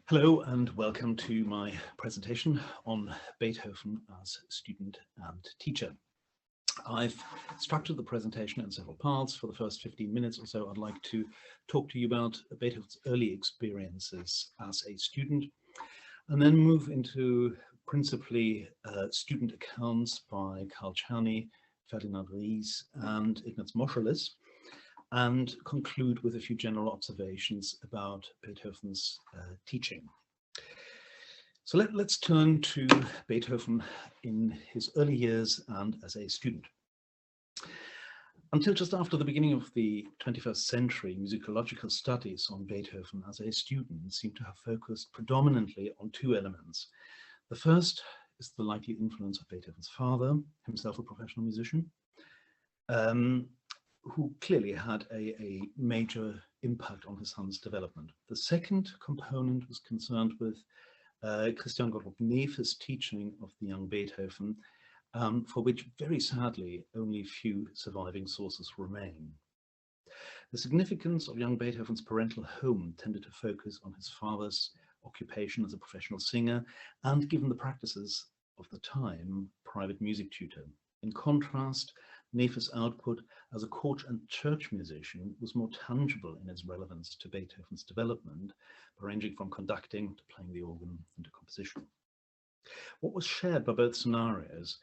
Hello and welcome to my presentation on Beethoven as student and teacher. I've structured the presentation in several parts. For the first 15 minutes or so, I'd like to talk to you about Beethoven's early experiences as a student, and then move into principally student accounts by Carl Czerny, Ferdinand Ries, and Ignaz Moscheles, and conclude with a few general observations about Beethoven's teaching. So let's turn to Beethoven in his early years and as a student. Until just after the beginning of the 21st century, musicological studies on Beethoven as a student seem to have focused predominantly on two elements. The first is the likely influence of Beethoven's father, himself a professional musician, who clearly had a major impact on his son's development. The second component was concerned with Christian Gottlob Neefe's teaching of the young Beethoven, for which very sadly only few surviving sources remain. The significance of young Beethoven's parental home tended to focus on his father's occupation as a professional singer and, given the practices of the time, private music tutor. In contrast, Neefe's output as a court and church musician was more tangible in its relevance to Beethoven's development, ranging from conducting to playing the organ and to composition. What was shared by both scenarios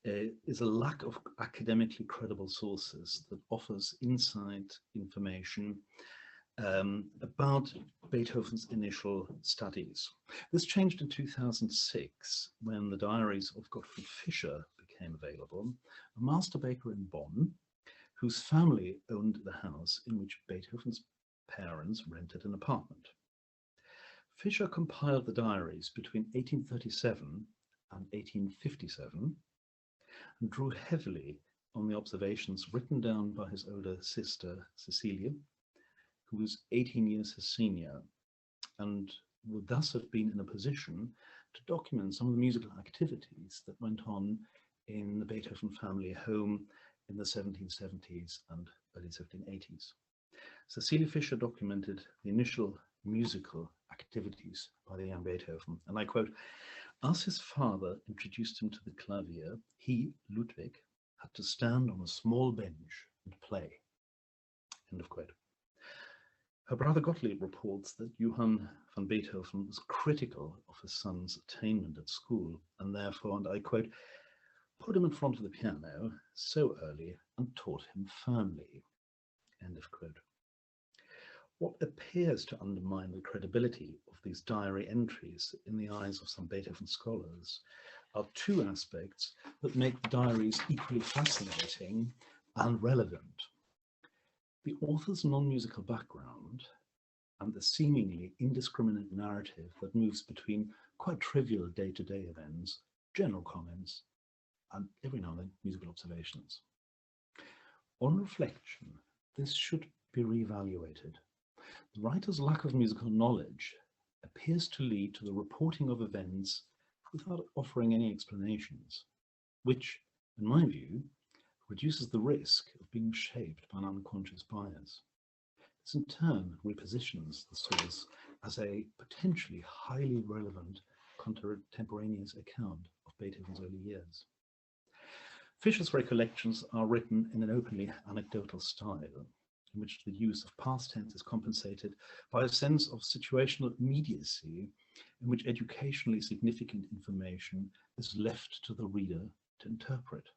is a lack of academically credible sources that offers inside information about Beethoven's initial studies. This changed in 2006 when the diaries of Gottfried Fischer became available, a master baker in Bonn, whose family owned the house in which Beethoven's parents rented an apartment. Fischer compiled the diaries between 1837 and 1857 and drew heavily on the observations written down by his older sister Cecilia, who was 18 years his senior, and would thus have been in a position to document some of the musical activities that went on in the Beethoven family home in the 1770s and early 1780s. Cecilia Fischer documented the initial musical activities by the young Beethoven, and I quote, "As his father introduced him to the clavier, he, Ludwig, had to stand on a small bench and play." End of quote. Her brother Gottlieb reports that Johann van Beethoven was critical of his son's attainment at school, and therefore, and I quote, "put him in front of the piano so early and taught him firmly." End of quote. What appears to undermine the credibility of these diary entries in the eyes of some Beethoven scholars are two aspects that make the diaries equally fascinating and relevant: the author's non-musical background and the seemingly indiscriminate narrative that moves between quite trivial day-to-day events, general comments, and every now and then musical observations. On reflection, this should be reevaluated. The writer's lack of musical knowledge appears to lead to the reporting of events without offering any explanations, which, in my view, reduces the risk of being shaped by an unconscious bias. This in turn repositions the source as a potentially highly relevant contemporaneous account of Beethoven's early years. Fischer's recollections are written in an openly anecdotal style, in which the use of past tense is compensated by a sense of situational immediacy, in which educationally significant information is left to the reader to interpret.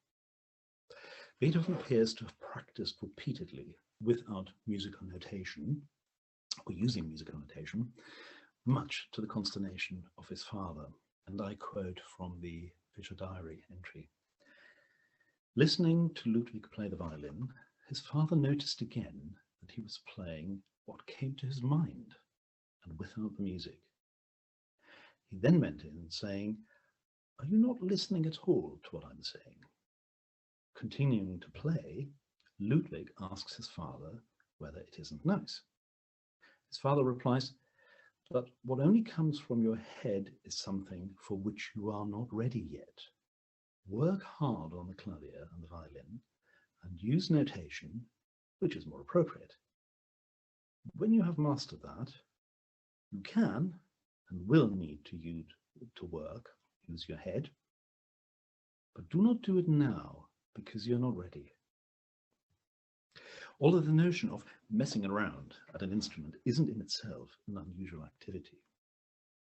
Beethoven appears to have practiced repeatedly without musical notation, or using musical notation, much to the consternation of his father. And I quote from the Fischer diary entry: "Listening to Ludwig play the violin, his father noticed again that he was playing what came to his mind and without the music. He then went in saying, 'Are you not listening at all to what I'm saying?' Continuing to play, Ludwig asks his father whether it isn't nice. His father replies, 'But what only comes from your head is something for which you are not ready yet. Work hard on the clavier and the violin and use notation, which is more appropriate. When you have mastered that, you can, and will need you to work, use your head, but do not do it now because you're not ready. Although the notion of messing around at an instrument isn't in itself an unusual activity,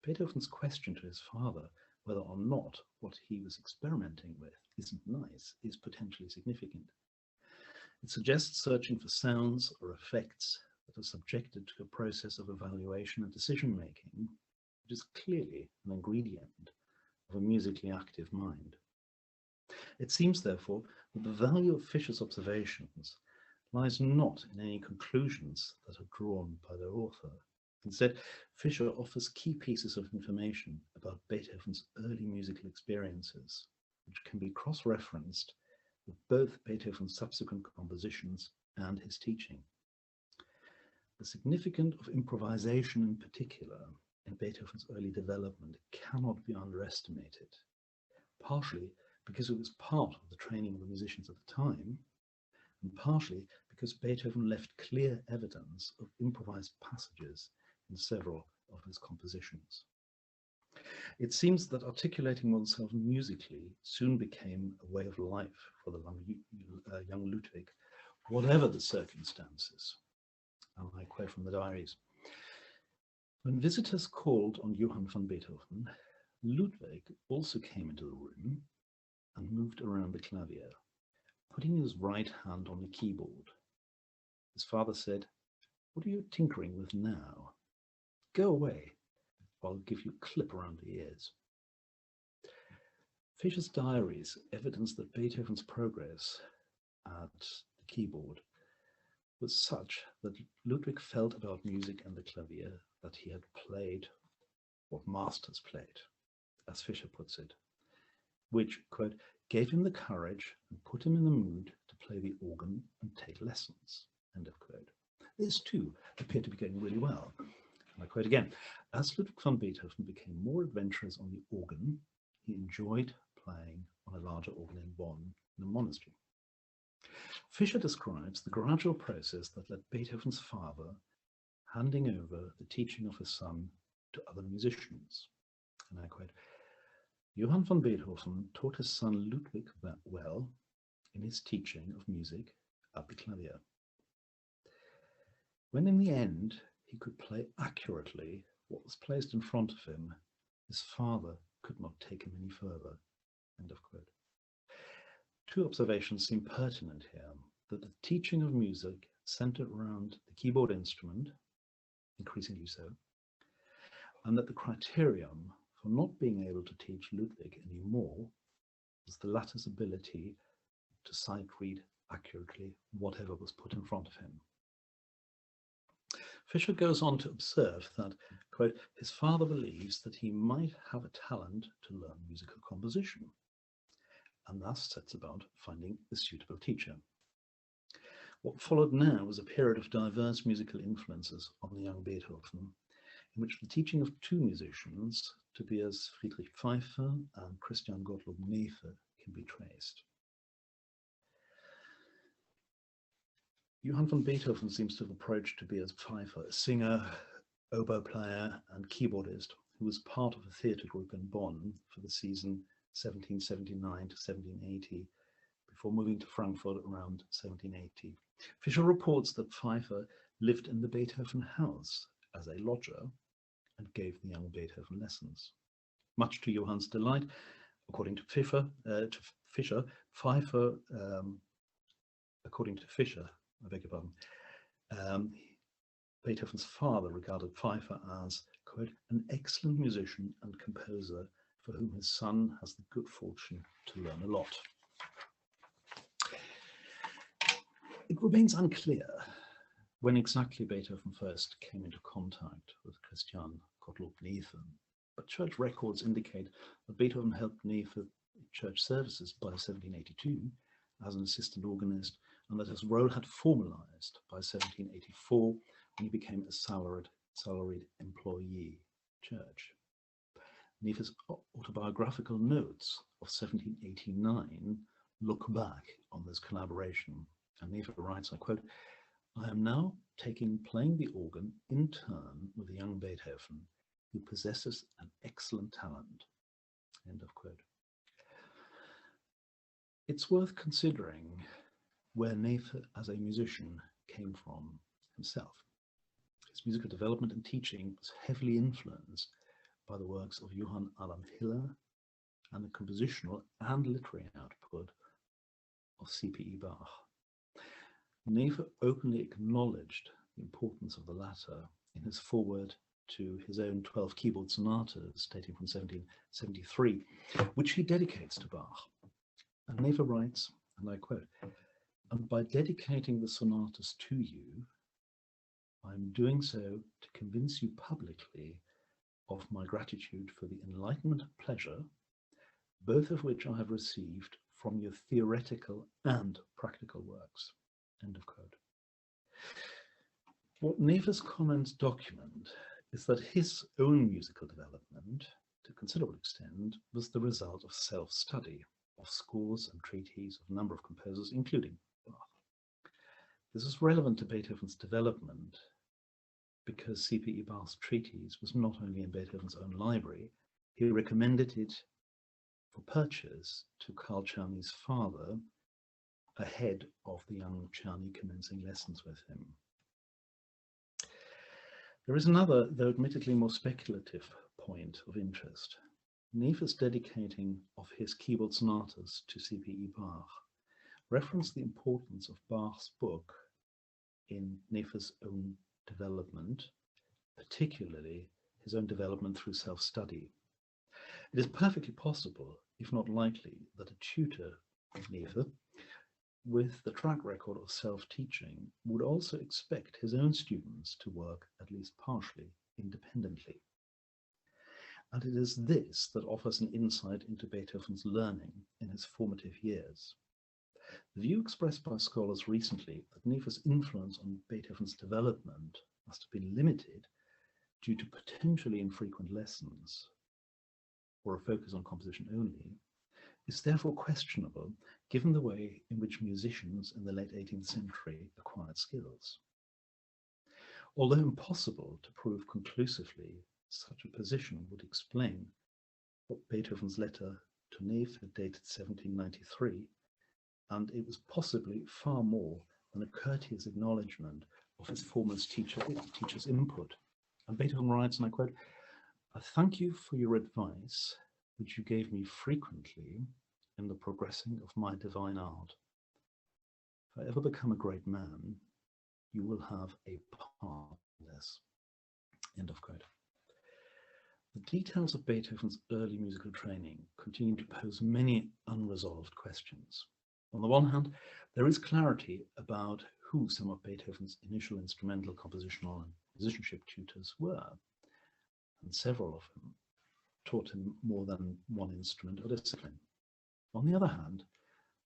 Beethoven's question to his father whether or not what he was experimenting with isn't nice is potentially significant. It suggests searching for sounds or effects that are subjected to a process of evaluation and decision-making, which is clearly an ingredient of a musically active mind. It seems, therefore, that the value of Fischer's observations lies not in any conclusions that are drawn by their author. Instead, Fischer offers key pieces of information about Beethoven's early musical experiences, which can be cross-referenced with both Beethoven's subsequent compositions and his teaching. The significance of improvisation in particular in Beethoven's early development cannot be underestimated, partially because it was part of the training of the musicians of the time, and partially because Beethoven left clear evidence of improvised passages in several of his compositions. It seems that articulating oneself musically soon became a way of life for the young Ludwig, whatever the circumstances. And I quote from the diaries. When visitors called on Johann van Beethoven, Ludwig also came into the room and moved around the clavier, putting his right hand on the keyboard. His father said, "What are you tinkering with now? Go away, or I'll give you a clip around the ears." Fischer's diaries evidence that Beethoven's progress at the keyboard was such that Ludwig felt about music and the clavier that he had played what masters played, as Fischer puts it, which, quote, gave him the courage and put him in the mood to play the organ and take lessons, end of quote. This too appeared to be going really well. And I quote again, as Ludwig van Beethoven became more adventurous on the organ, he enjoyed playing on a larger organ in Bonn in a monastery. Fischer describes the gradual process that led Beethoven's father handing over the teaching of his son to other musicians. And I quote, Johann van Beethoven taught his son Ludwig well in his teaching of music at the clavier. When in the end he could play accurately what was placed in front of him, his father could not take him any further, end of quote. Two observations seem pertinent here, that the teaching of music centered around the keyboard instrument, increasingly so, and that the criterion for not being able to teach Ludwig anymore was the latter's ability to sight read accurately whatever was put in front of him. Fischer goes on to observe that, quote, his father believes that he might have a talent to learn musical composition, and thus sets about finding a suitable teacher. What followed now was a period of diverse musical influences on the young Beethoven, in which the teaching of two musicians, Tobias Friedrich Pfeiffer and Christian Gottlob Neefe, can be traced. Johann van Beethoven seems to have approached Tobias Pfeiffer, a singer, oboe player and keyboardist who was part of a theatre group in Bonn for the season 1779 to 1780, before moving to Frankfurt around 1780. Fischer reports that Pfeiffer lived in the Beethoven house as a lodger and gave the young Beethoven lessons. Much to Johann's delight, according to Fischer, Pfeiffer, according to Fischer, I beg your pardon, Beethoven's father regarded Pfeiffer as, quote, an excellent musician and composer for whom his son has the good fortune to learn a lot. It remains unclear when exactly Beethoven first came into contact with Christian Gottlob Neefe, but church records indicate that Beethoven helped Neefe in church services by 1782 as an assistant organist, and that his role had formalized by 1784 when he became a salaried employee church. Neefe's autobiographical notes of 1789 look back on this collaboration, and Neefe writes, I quote, I am now playing the organ in turn with the young Beethoven, who possesses an excellent talent." End of quote. It's worth considering where Neefe as a musician came from himself. His musical development and teaching was heavily influenced by the works of Johann Adam Hiller and the compositional and literary output of C.P.E. Bach. Neefe openly acknowledged the importance of the latter in his foreword to his own 12 keyboard sonatas dating from 1773, which he dedicates to Bach. And Neefe writes, and I quote, "And by dedicating the sonatas to you, I am doing so to convince you publicly of my gratitude for the enlightenment and pleasure, both of which I have received from your theoretical and practical works." End of quote. What Neefe's comments document is that his own musical development, to a considerable extent, was the result of self-study, of scores and treatises of a number of composers, including Bach. This is relevant to Beethoven's development because C.P.E. Bach's treatise was not only in Beethoven's own library, he recommended it for purchase to Carl Czerny's father ahead of the young Czerny commencing lessons with him. There is another, though admittedly more speculative, point of interest. Neefe's dedicating of his keyboard sonatas to C.P.E. Bach referenced the importance of Bach's book in Neefe's own development, particularly his own development through self-study. It is perfectly possible, if not likely, that a tutor of Neefe, with the track record of self-teaching, would also expect his own students to work at least partially independently. And it is this that offers an insight into Beethoven's learning in his formative years. The view expressed by scholars recently that Neefe's influence on Beethoven's development must have been limited due to potentially infrequent lessons or a focus on composition only is therefore questionable given the way in which musicians in the late 18th century acquired skills. Although impossible to prove conclusively, such a position would explain what Beethoven's letter to Neefe dated 1793, and it was possibly far more than a courteous acknowledgement of his foremost teacher's input. And Beethoven writes, and I quote, "I thank you for your advice, which you gave me frequently in the progressing of my divine art. If I ever become a great man, you will have a part in this." End of quote. The details of Beethoven's early musical training continue to pose many unresolved questions. On the one hand, there is clarity about who some of Beethoven's initial instrumental, compositional, and musicianship tutors were, and several of them taught him more than one instrument or discipline. On the other hand,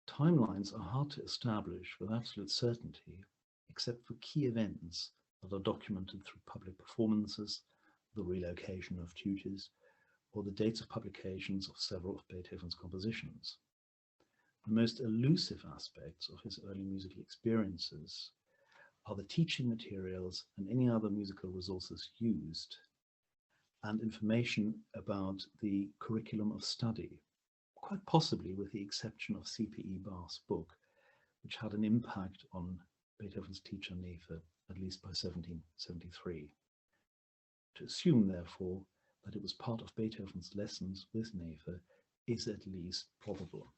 timelines are hard to establish with absolute certainty, except for key events that are documented through public performances, the relocation of tutors, or the dates of publications of several of Beethoven's compositions. The most elusive aspects of his early musical experiences are the teaching materials and any other musical resources used, and information about the curriculum of study, quite possibly with the exception of C.P.E. Bach's book, which had an impact on Beethoven's teacher Neefe, at least by 1773. To assume, therefore, that it was part of Beethoven's lessons with Neefe is at least probable.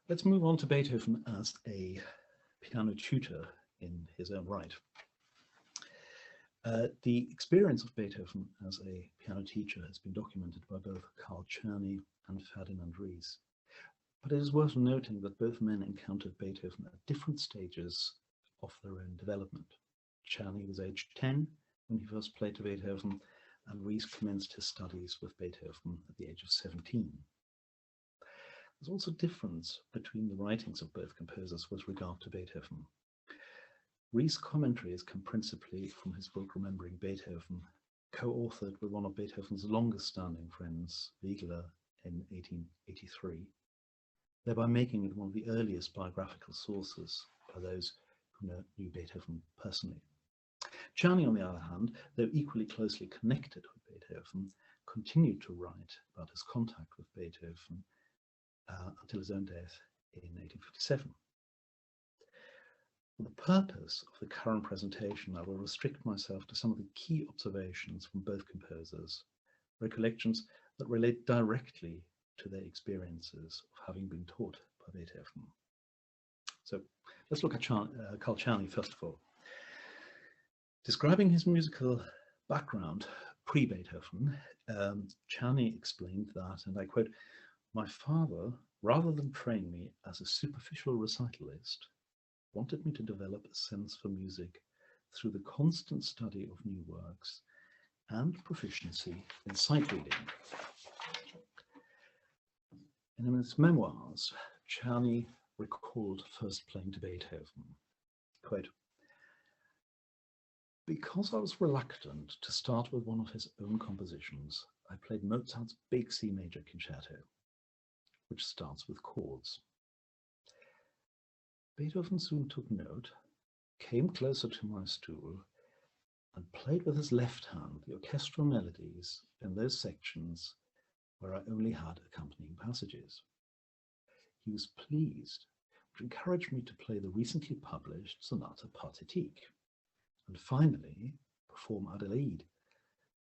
Let's move on to Beethoven as a piano tutor in his own right. The experience of Beethoven as a piano teacher has been documented by both Carl Czerny and Ferdinand Ries. But it is worth noting that both men encountered Beethoven at different stages of their own development. Czerny was aged 10 when he first played to Beethoven, and Ries commenced his studies with Beethoven at the age of 17. There's also a difference between the writings of both composers with regard to Beethoven. Ries' commentaries come principally from his book Remembering Beethoven, co-authored with one of Beethoven's longest-standing friends, Wegler, in 1883, thereby making it one of the earliest biographical sources by those who knew Beethoven personally. Czerny, on the other hand, though equally closely connected with Beethoven, continued to write about his contact with Beethoven until his own death in 1857. For the purpose of the current presentation, I will restrict myself to some of the key observations from both composers, recollections that relate directly to their experiences of having been taught by Beethoven. So let's look at Carl Czerny first of all. Describing his musical background pre-Beethoven, Czerny explained that, and I quote, "My father, rather than train me as a superficial recitalist, wanted me to develop a sense for music through the constant study of new works and proficiency in sight reading." In his memoirs, Czerny recalled first playing to Beethoven. Quote, "Because I was reluctant to start with one of his own compositions, I played Mozart's big C major concerto, which starts with chords. Beethoven soon took note, came closer to my stool, and played with his left hand the orchestral melodies in those sections where I only had accompanying passages. He was pleased, which encouraged me to play the recently published Sonata Pathétique, and finally perform Adelaide,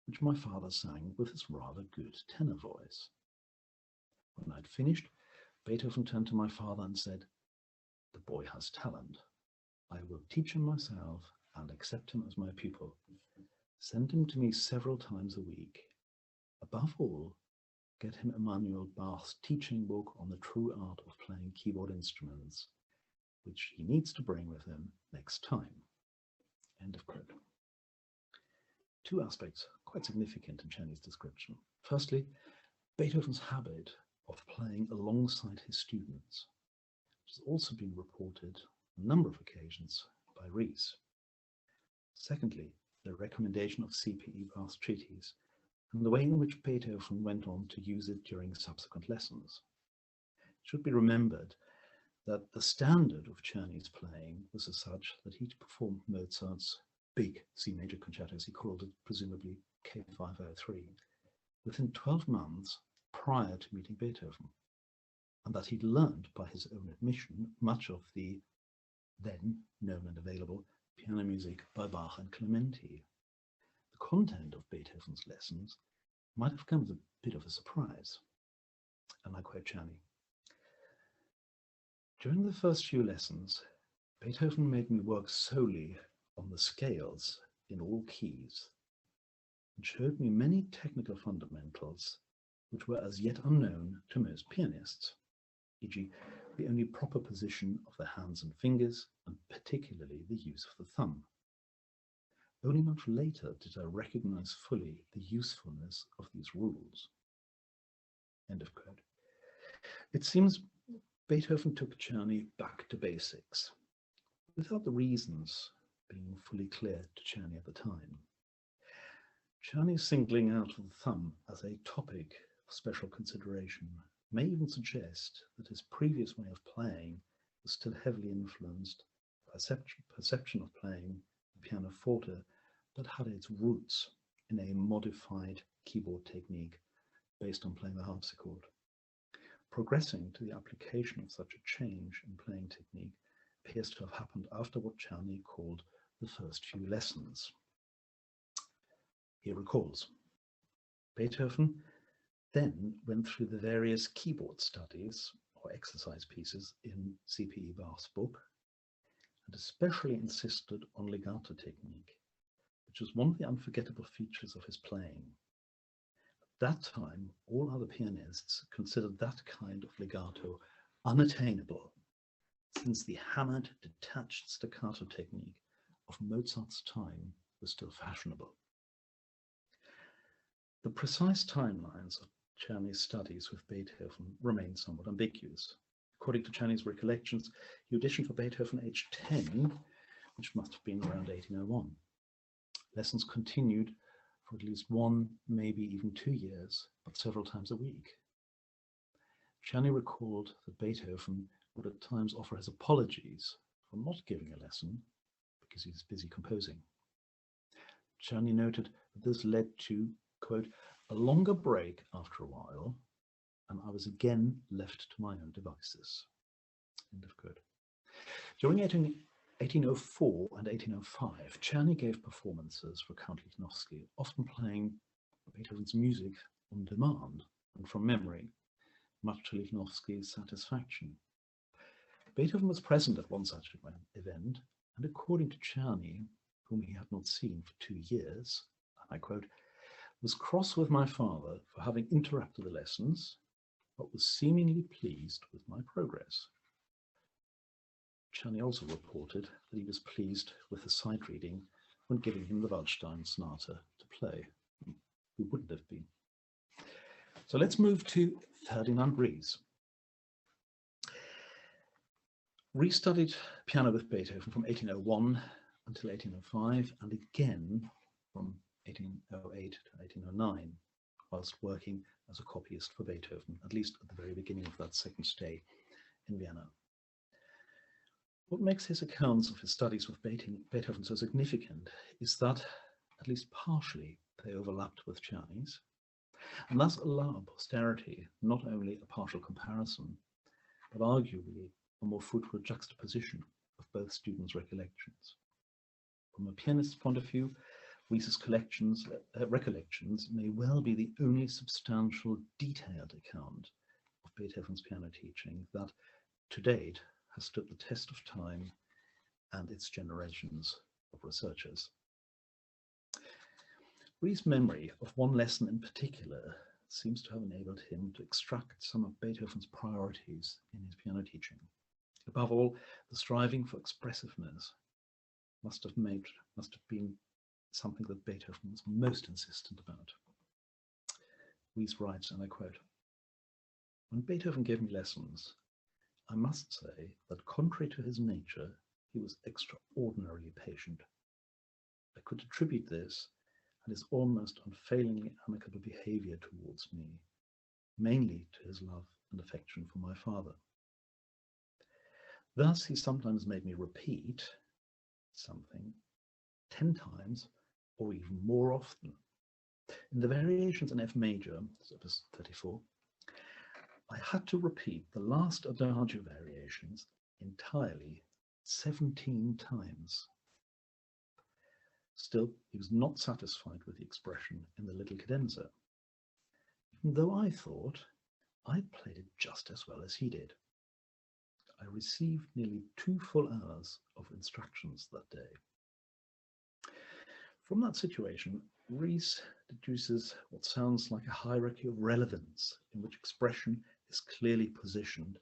which my father sang with his rather good tenor voice. When I'd finished, Beethoven turned to my father and said, 'The boy has talent. I will teach him myself and accept him as my pupil. Send him to me several times a week. Above all, get him Emanuel Bach's teaching book on the true art of playing keyboard instruments, which he needs to bring with him next time.'" End of quote. Two aspects quite significant in Czerny's description. Firstly, Beethoven's habit of playing alongside his students, which has also been reported on a number of occasions by Ries. Secondly, the recommendation of C.P.E. Bach's treatise and the way in which Beethoven went on to use it during subsequent lessons. It should be remembered that the standard of Czerny's playing was as such that he performed Mozart's big C major concerto, as he called it, presumably K503, within 12 months prior to meeting Beethoven, and that he'd learned by his own admission much of the then known and available piano music by Bach and Clementi. The content of Beethoven's lessons might have come as a bit of a surprise. And I quote Czerny, "During the first few lessons, Beethoven made me work solely on the scales in all keys and showed me many technical fundamentals which were as yet unknown to most pianists, e.g. the only proper position of the hands and fingers, and particularly the use of the thumb. Only much later did I recognize fully the usefulness of these rules." End of quote. It seems Beethoven took Czerny back to basics, without the reasons being fully clear to Czerny at the time. Czerny's singling out of the thumb as a topic of special consideration may even suggest that his previous way of playing was still heavily influenced by perception of playing the pianoforte that had its roots in a modified keyboard technique based on playing the harpsichord. Progressing to the application of such a change in playing technique appears to have happened after what Czerny called the first few lessons. He recalls, "Beethoven then went through the various keyboard studies or exercise pieces in C.P.E. Bach's book, and especially insisted on legato technique, which was one of the unforgettable features of his playing. At that time, all other pianists considered that kind of legato unattainable, since the hammered, detached staccato technique of Mozart's time was still fashionable." The precise timelines of Czerny's studies with Beethoven remain somewhat ambiguous. According to Czerny's recollections, he auditioned for Beethoven aged 10, which must have been around 1801. Lessons continued for at least 1, maybe even 2 years, but several times a week. Czerny recalled that Beethoven would at times offer his apologies for not giving a lesson because he was busy composing. Czerny noted that this led to, quote, a longer break after a while, and I was again left to my own devices, end of quote. During 1804 and 1805, Czerny gave performances for Count Lichnowsky, often playing Beethoven's music on demand and from memory, much to Lichnowsky's satisfaction. Beethoven was present at one such event, and according to Czerny, whom he had not seen for 2 years, and I quote, was cross with my father for having interrupted the lessons, but was seemingly pleased with my progress. Czerny also reported that he was pleased with the sight reading when giving him the Waldstein Sonata to play. Who wouldn't have been? So let's move to Ferdinand Ries. Ries studied piano with Beethoven from 1801 until 1805, and again from 1808 to 1809, whilst working as a copyist for Beethoven, at least at the very beginning of that second stay in Vienna. What makes his accounts of his studies with Beethoven so significant is that, at least partially, they overlapped with Czerny's, and thus allow posterity not only a partial comparison, but arguably a more fruitful juxtaposition of both students' recollections. From a pianist's point of view, Ries's recollections may well be the only substantial, detailed account of Beethoven's piano teaching that, to date, has stood the test of time and its generations of researchers. Ries's memory of one lesson in particular seems to have enabled him to extract some of Beethoven's priorities in his piano teaching. Above all, the striving for expressiveness must have been something that Beethoven was most insistent about. Ries writes, and I quote, "When Beethoven gave me lessons, I must say that contrary to his nature, he was extraordinarily patient. I could attribute this and his almost unfailingly amicable behavior towards me, mainly to his love and affection for my father. Thus he sometimes made me repeat something 10 times or even more often. In the variations in F major, opus 34, I had to repeat the last adagio variations entirely 17 times. Still, he was not satisfied with the expression in the little cadenza, even though I thought I played it just as well as he did. I received nearly 2 full hours of instructions that day." From that situation, Ries deduces what sounds like a hierarchy of relevance in which expression is clearly positioned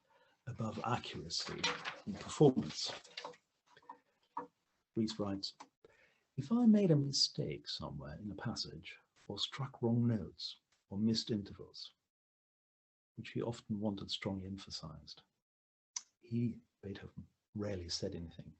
above accuracy in performance. Ries writes, "If I made a mistake somewhere in a passage, or struck wrong notes, or missed intervals," which he often wanted strongly emphasized, he, Beethoven, rarely said anything.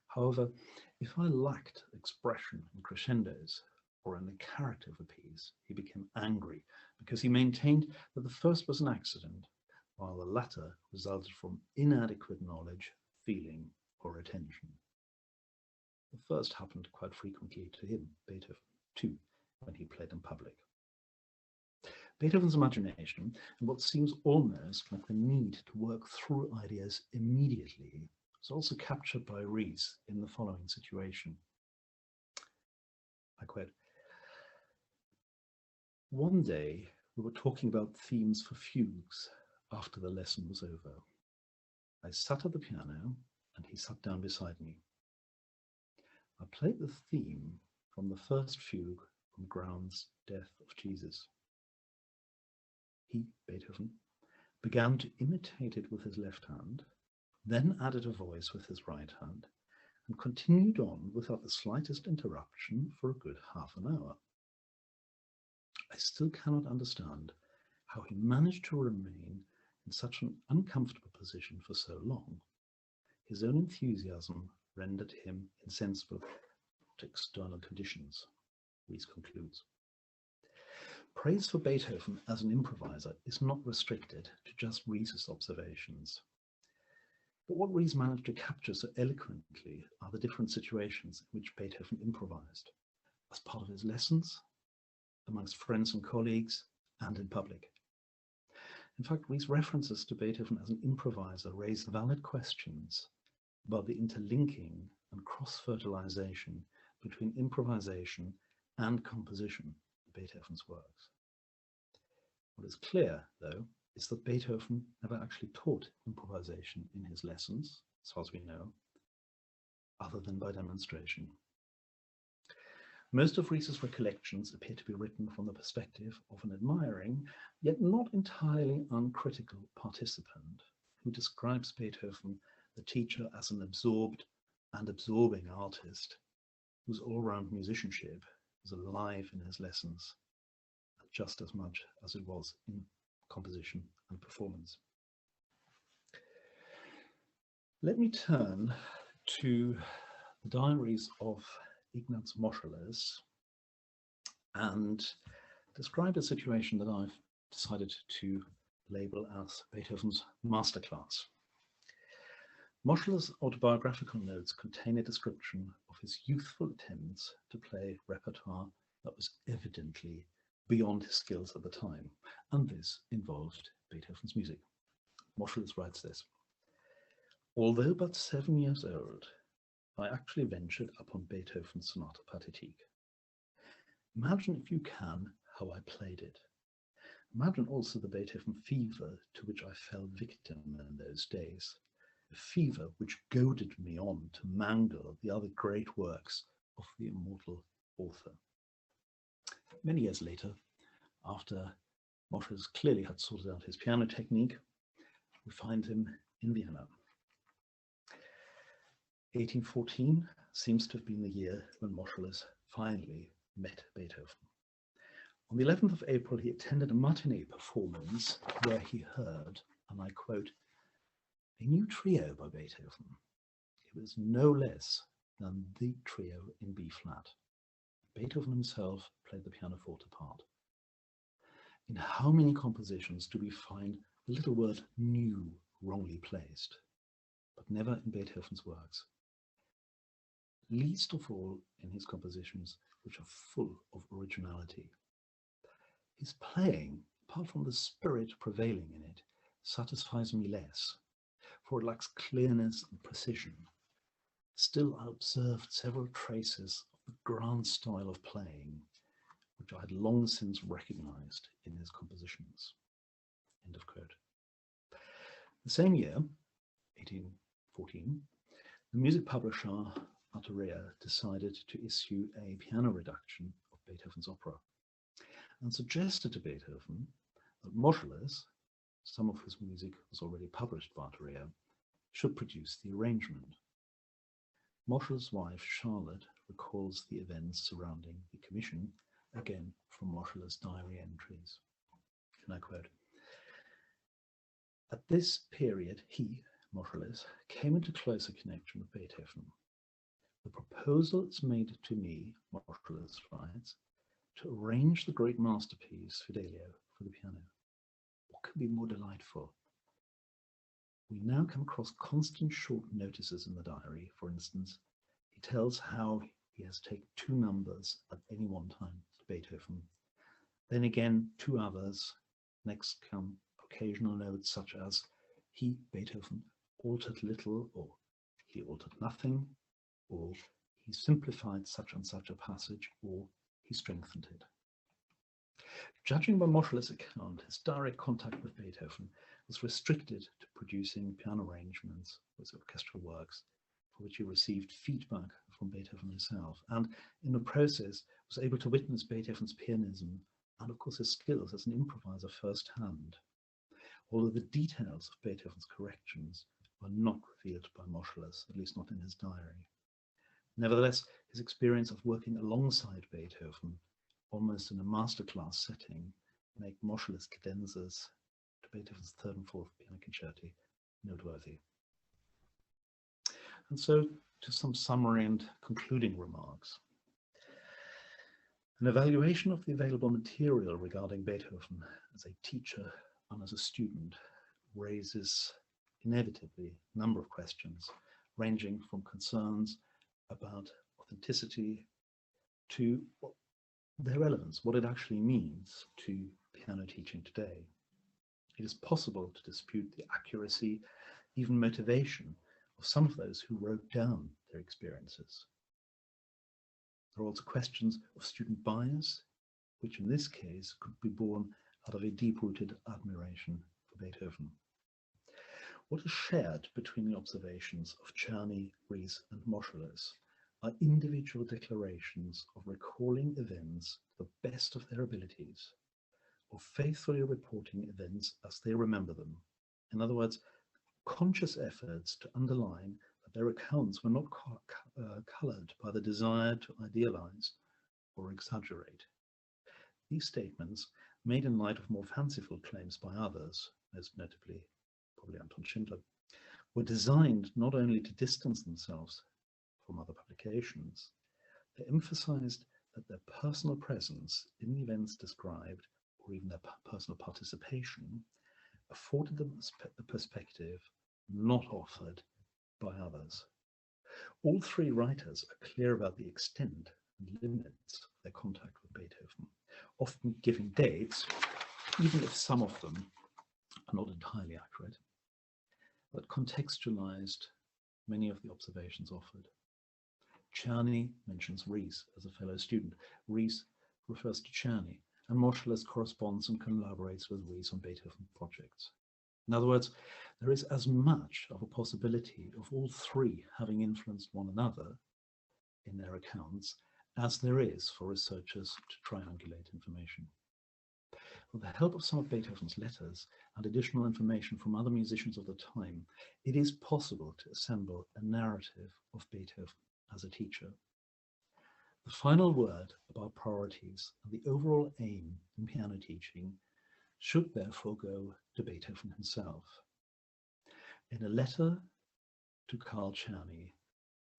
However, if I lacked expression in crescendos or in the character of a piece, he became angry because he maintained that the first was an accident, while the latter resulted from inadequate knowledge, feeling, or attention. The first happened quite frequently to him, Beethoven, too, when he played in public. Beethoven's imagination, and what seems almost like the need to work through ideas immediately, is also captured by Ries in the following situation. I quote, "One day we were talking about themes for fugues after the lesson was over. I sat at the piano and he sat down beside me. I played the theme from the first fugue from Ground's Death of Jesus. He, Beethoven, began to imitate it with his left hand, then added a voice with his right hand, and continued on without the slightest interruption for a good half an hour. I still cannot understand how he managed to remain in such an uncomfortable position for so long. His own enthusiasm rendered him insensible to external conditions," Ries concludes. Praise for Beethoven as an improviser is not restricted to just Ries's observations. But what Ries managed to capture so eloquently are the different situations in which Beethoven improvised, as part of his lessons, amongst friends and colleagues, and in public. In fact, these references to Beethoven as an improviser raise valid questions about the interlinking and cross-fertilization between improvisation and composition in Beethoven's works. What is clear, though, is that Beethoven never actually taught improvisation in his lessons, as far as we know, other than by demonstration. Most of Ries's recollections appear to be written from the perspective of an admiring, yet not entirely uncritical participant, who describes Beethoven, the teacher, as an absorbed and absorbing artist, whose all-round musicianship is alive in his lessons, just as much as it was in composition and performance. Let me turn to the diaries of Ignaz Moscheles and describe a situation that I've decided to label as Beethoven's masterclass. Moscheles' autobiographical notes contain a description of his youthful attempts to play repertoire that was evidently beyond his skills at the time, and this involved Beethoven's music. Moscheles writes this: "Although but 7 years old, I actually ventured upon Beethoven's Sonata Pathétique. Imagine, if you can, how I played it. Imagine also the Beethoven fever to which I fell victim in those days, a fever which goaded me on to mangle the other great works of the immortal author." Many years later, after Moscheles clearly had sorted out his piano technique, we find him in Vienna. 1814 seems to have been the year when Moscheles finally met Beethoven. On the 11th of April, he attended a matinee performance where he heard, and I quote, "a new trio by Beethoven. It was no less than the trio in B-flat. Beethoven himself played the pianoforte part. In how many compositions do we find the little word new wrongly placed, but never in Beethoven's works? Least of all in his compositions, which are full of originality. His playing, apart from the spirit prevailing in it, satisfies me less, for it lacks clearness and precision. Still, I observed several traces of the grand style of playing, which I had long since recognized in his compositions." End of quote. The same year, 1814, the music publisher Arturia decided to issue a piano reduction of Beethoven's opera and suggested to Beethoven that Moscheles, some of whose music was already published by Arturia, should produce the arrangement. Moscheles' wife Charlotte recalls the events surrounding the commission, again from Moscheles' diary entries. And I quote, "At this period he, Moscheles, came into closer connection with Beethoven. The proposals made to me," Moscheles writes, "to arrange the great masterpiece Fidelio for the piano. What could be more delightful? We now come across constant short notices in the diary. For instance, he tells how he has taken 2 numbers at any one time to Beethoven. Then again 2 others. Next come occasional notes such as he, Beethoven, altered little, or he altered nothing, or he simplified such and such a passage, or he strengthened it." Judging by Moscheles' account, his direct contact with Beethoven was restricted to producing piano arrangements with orchestral works, for which he received feedback from Beethoven himself, and in the process was able to witness Beethoven's pianism and of course his skills as an improviser firsthand, although the details of Beethoven's corrections were not revealed by Moscheles, at least not in his diary. Nevertheless, his experience of working alongside Beethoven, almost in a masterclass setting, make Moscheles' cadenzas to Beethoven's 3rd and 4th piano concerti noteworthy. And so to some summary and concluding remarks. An evaluation of the available material regarding Beethoven as a teacher and as a student raises inevitably a number of questions, ranging from concerns about authenticity, to their relevance, what it actually means to piano teaching today. It is possible to dispute the accuracy, even motivation, of some of those who wrote down their experiences. There are also questions of student bias, which in this case could be born out of a deep-rooted admiration for Beethoven. What is shared between the observations of Czerny, Ries and Moscheles are individual declarations of recalling events to the best of their abilities, of faithfully reporting events as they remember them. In other words, conscious efforts to underline that their accounts were not colored by the desire to idealize or exaggerate. These statements, made in light of more fanciful claims by others, most notably probably Anton Schindler, were designed not only to distance themselves from other publications, they emphasized that their personal presence in the events described, or even their personal participation, afforded them the perspective not offered by others. All three writers are clear about the extent and limits of their contact with Beethoven, often giving dates, even if some of them are not entirely accurate, but contextualized many of the observations offered. Czerny mentions Ries as a fellow student. Ries refers to Czerny, and Moscheles corresponds and collaborates with Ries on Beethoven projects. In other words, there is as much of a possibility of all three having influenced one another in their accounts as there is for researchers to triangulate information. With the help of some of Beethoven's letters and additional information from other musicians of the time, it is possible to assemble a narrative of Beethoven as a teacher. The final word about priorities and the overall aim in piano teaching should therefore go to Beethoven himself. In a letter to Carl Czerny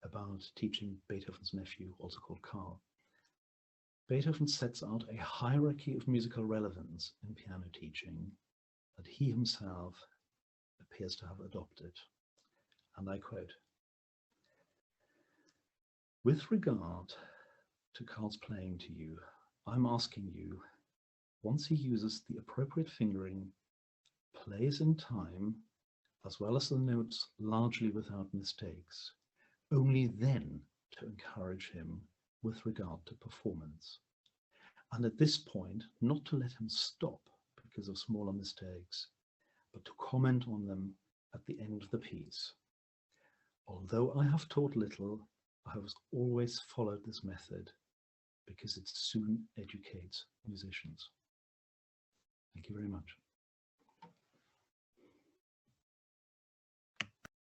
about teaching Beethoven's nephew, also called Carl, Beethoven sets out a hierarchy of musical relevance in piano teaching that he himself appears to have adopted. And I quote, "With regard to Carl's playing to you, I'm asking you, once he uses the appropriate fingering, plays in time, as well as the notes largely without mistakes, only then to encourage him with regard to performance. And at this point, not to let him stop because of smaller mistakes, but to comment on them at the end of the piece. Although I have taught little, I have always followed this method because it soon educates musicians." Thank you very much.